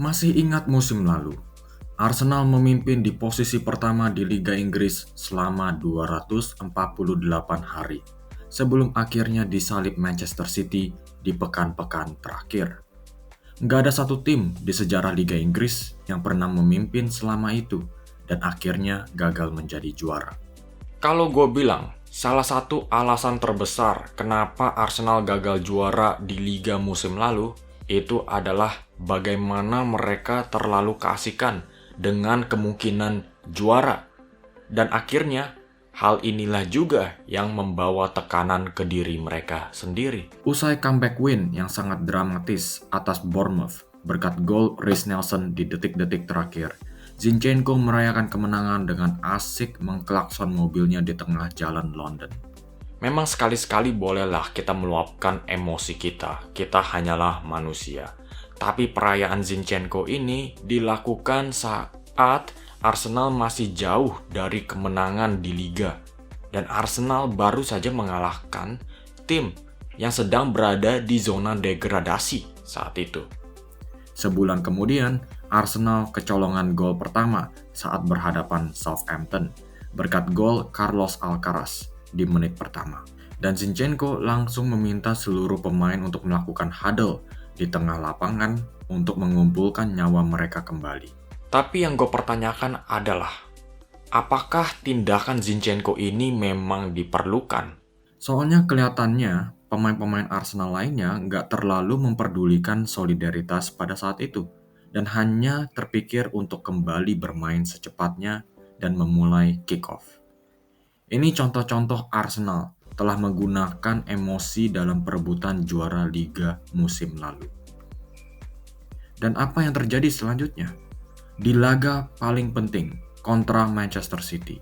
Masih ingat musim lalu, Arsenal memimpin di posisi pertama di Liga Inggris selama 248 hari, sebelum akhirnya disalip Manchester City di pekan-pekan terakhir. Nggak ada satu tim di sejarah Liga Inggris yang pernah memimpin selama itu, dan akhirnya gagal menjadi juara. Kalau gue bilang, salah satu alasan terbesar kenapa Arsenal gagal juara di Liga musim lalu, itu adalah bagaimana mereka terlalu keasikan dengan kemungkinan juara. Dan akhirnya, hal inilah juga yang membawa tekanan ke diri mereka sendiri. Usai comeback win yang sangat dramatis atas Bournemouth berkat gol Reiss Nelson di detik-detik terakhir, Zinchenko merayakan kemenangan dengan asik mengklakson mobilnya di tengah jalan London. Memang sekali-sekali bolehlah kita meluapkan emosi kita hanyalah manusia. Tapi perayaan Zinchenko ini dilakukan saat Arsenal masih jauh dari kemenangan di Liga. Dan Arsenal baru saja mengalahkan tim yang sedang berada di zona degradasi saat itu. Sebulan kemudian, Arsenal kecolongan gol pertama saat berhadapan Southampton berkat gol Carlos Alcaraz di menit pertama. Dan Zinchenko langsung meminta seluruh pemain untuk melakukan huddle di tengah lapangan untuk mengumpulkan nyawa mereka kembali. Tapi yang gue pertanyakan adalah, apakah tindakan Zinchenko ini memang diperlukan? Soalnya kelihatannya pemain-pemain Arsenal lainnya nggak terlalu memperdulikan solidaritas pada saat itu dan hanya terpikir untuk kembali bermain secepatnya dan memulai kick-off. Ini contoh-contoh Arsenal telah menggunakan emosi dalam perebutan juara Liga musim lalu. Dan apa yang terjadi selanjutnya? Di laga paling penting kontra Manchester City,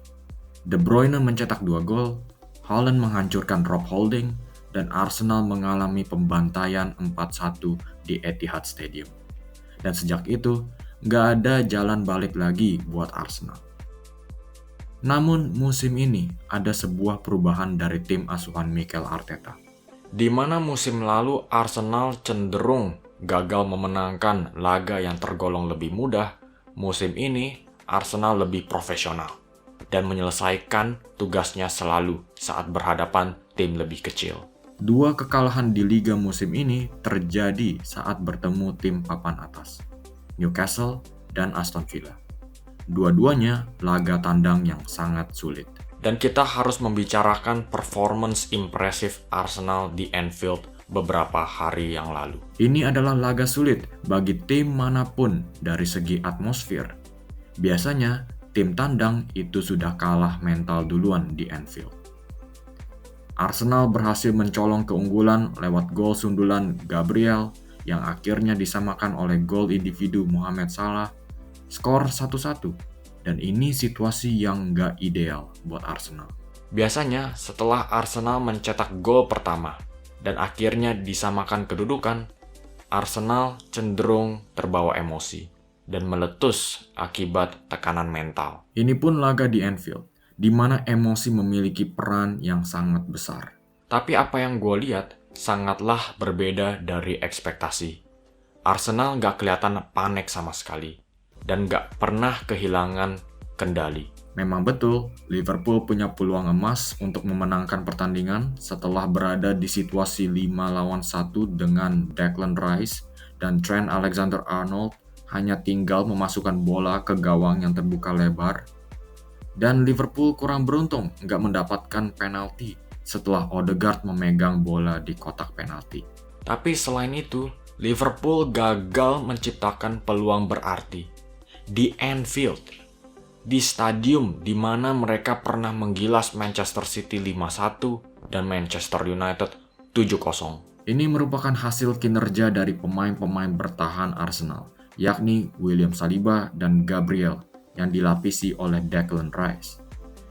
De Bruyne mencetak 2 gol, Haaland menghancurkan Rob Holding, dan Arsenal mengalami pembantaian 4-1 di Etihad Stadium. Dan sejak itu, nggak ada jalan balik lagi buat Arsenal. Namun musim ini ada sebuah perubahan dari tim asuhan Mikel Arteta. Di mana musim lalu Arsenal cenderung gagal memenangkan laga yang tergolong lebih mudah, musim ini Arsenal lebih profesional dan menyelesaikan tugasnya selalu saat berhadapan tim lebih kecil. 2 kekalahan di Liga musim ini terjadi saat bertemu tim papan atas, Newcastle dan Aston Villa. Dua-duanya laga tandang yang sangat sulit. Dan kita harus membicarakan performance impresif Arsenal di Anfield beberapa hari yang lalu. Ini adalah laga sulit bagi tim manapun dari segi atmosfer. Biasanya, tim tandang itu sudah kalah mental duluan di Anfield. Arsenal berhasil mencolong keunggulan lewat gol sundulan Gabriel yang akhirnya disamakan oleh gol individu Mohamed Salah, skor 1-1, dan ini situasi yang nggak ideal buat Arsenal. Biasanya setelah Arsenal mencetak gol pertama dan akhirnya disamakan kedudukan, Arsenal cenderung terbawa emosi dan meletus akibat tekanan mental. Ini pun laga di Anfield, di mana emosi memiliki peran yang sangat besar. Tapi apa yang gue lihat sangatlah berbeda dari ekspektasi. Arsenal nggak kelihatan panik sama sekali dan nggak pernah kehilangan kendali. Memang betul, Liverpool punya peluang emas untuk memenangkan pertandingan setelah berada di situasi 5-1 dengan Declan Rice dan Trent Alexander-Arnold hanya tinggal memasukkan bola ke gawang yang terbuka lebar. Dan Liverpool kurang beruntung nggak mendapatkan penalti setelah Odegaard memegang bola di kotak penalti. Tapi selain itu, Liverpool gagal menciptakan peluang berarti di Anfield, di stadium di mana mereka pernah menggilas Manchester City 5-1 dan Manchester United 7-0. Ini merupakan hasil kinerja dari pemain-pemain bertahan Arsenal, yakni William Saliba dan Gabriel yang dilapisi oleh Declan Rice.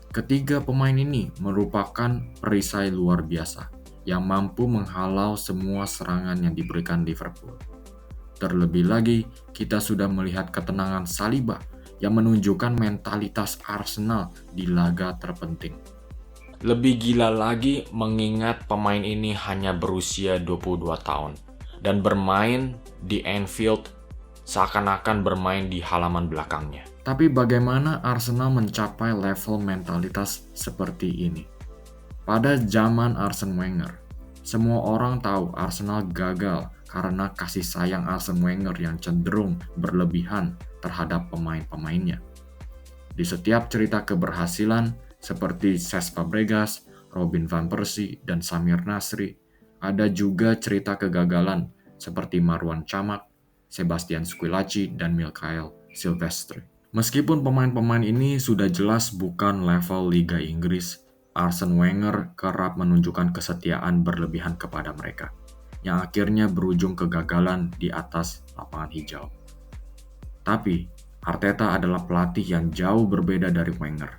Ketiga pemain ini merupakan perisai luar biasa yang mampu menghalau semua serangan yang diberikan Liverpool. Terlebih lagi, kita sudah melihat ketenangan Saliba yang menunjukkan mentalitas Arsenal di laga terpenting. Lebih gila lagi mengingat pemain ini hanya berusia 22 tahun dan bermain di Anfield seakan-akan bermain di halaman belakangnya. Tapi bagaimana Arsenal mencapai level mentalitas seperti ini? Pada zaman Arsene Wenger, semua orang tahu Arsenal gagal karena kasih sayang Arsene Wenger yang cenderung berlebihan terhadap pemain-pemainnya. Di setiap cerita keberhasilan seperti Cesc Fabregas, Robin van Persie, dan Samir Nasri, ada juga cerita kegagalan seperti Marwan Chamakh, Sebastian Squillaci, dan Mikhail Silvestre. Meskipun pemain-pemain ini sudah jelas bukan level Liga Inggris, Arsene Wenger kerap menunjukkan kesetiaan berlebihan kepada mereka, yang akhirnya berujung kegagalan di atas lapangan hijau. Tapi, Arteta adalah pelatih yang jauh berbeda dari Wenger.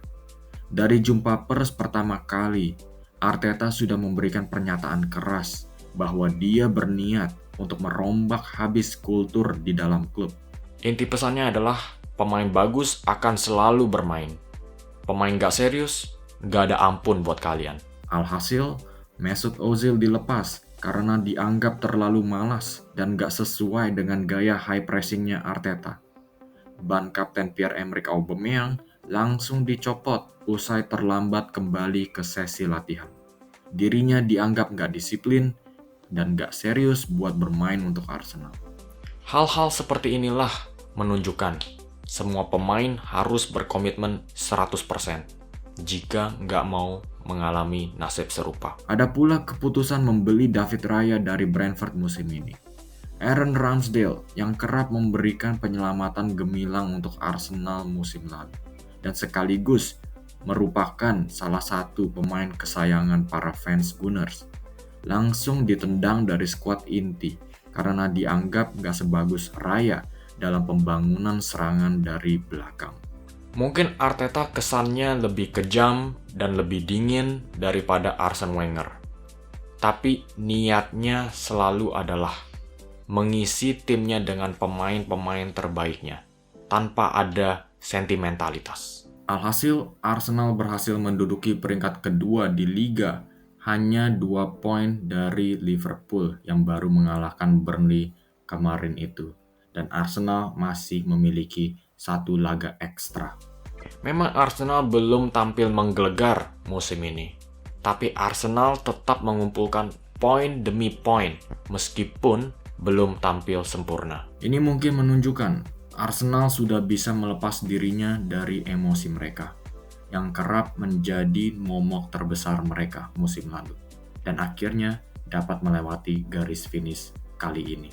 Dari jumpa pers pertama kali, Arteta sudah memberikan pernyataan keras bahwa dia berniat untuk merombak habis kultur di dalam klub. Inti pesannya adalah pemain bagus akan selalu bermain. Pemain gak serius, gak ada ampun buat kalian. Alhasil, Mesut Ozil dilepas karena dianggap terlalu malas dan gak sesuai dengan gaya high pressingnya Arteta. Ban Kapten Pierre-Emerick Aubameyang langsung dicopot usai terlambat kembali ke sesi latihan. Dirinya dianggap gak disiplin dan gak serius buat bermain untuk Arsenal. Hal-hal seperti inilah menunjukkan semua pemain harus berkomitmen 100% jika nggak mau mengalami nasib serupa. Ada pula keputusan membeli David Raya dari Brentford musim ini. Aaron Ramsdale yang kerap memberikan penyelamatan gemilang untuk Arsenal musim lalu dan sekaligus merupakan salah satu pemain kesayangan para fans Gunners, langsung ditendang dari skuad inti karena dianggap nggak sebagus Raya dalam pembangunan serangan dari belakang. Mungkin Arteta kesannya lebih kejam dan lebih dingin daripada Arsene Wenger. Tapi niatnya selalu adalah mengisi timnya dengan pemain-pemain terbaiknya, tanpa ada sentimentalitas. Alhasil, Arsenal berhasil menduduki peringkat kedua di Liga, hanya 2 poin dari Liverpool yang baru mengalahkan Burnley kemarin itu. Dan Arsenal masih memiliki 1 laga ekstra. Memang Arsenal belum tampil menggelegar musim ini, tapi Arsenal tetap mengumpulkan poin demi poin meskipun belum tampil sempurna. Ini mungkin menunjukkan Arsenal sudah bisa melepas dirinya dari emosi mereka, yang kerap menjadi momok terbesar mereka musim lalu, dan akhirnya dapat melewati garis finish kali ini.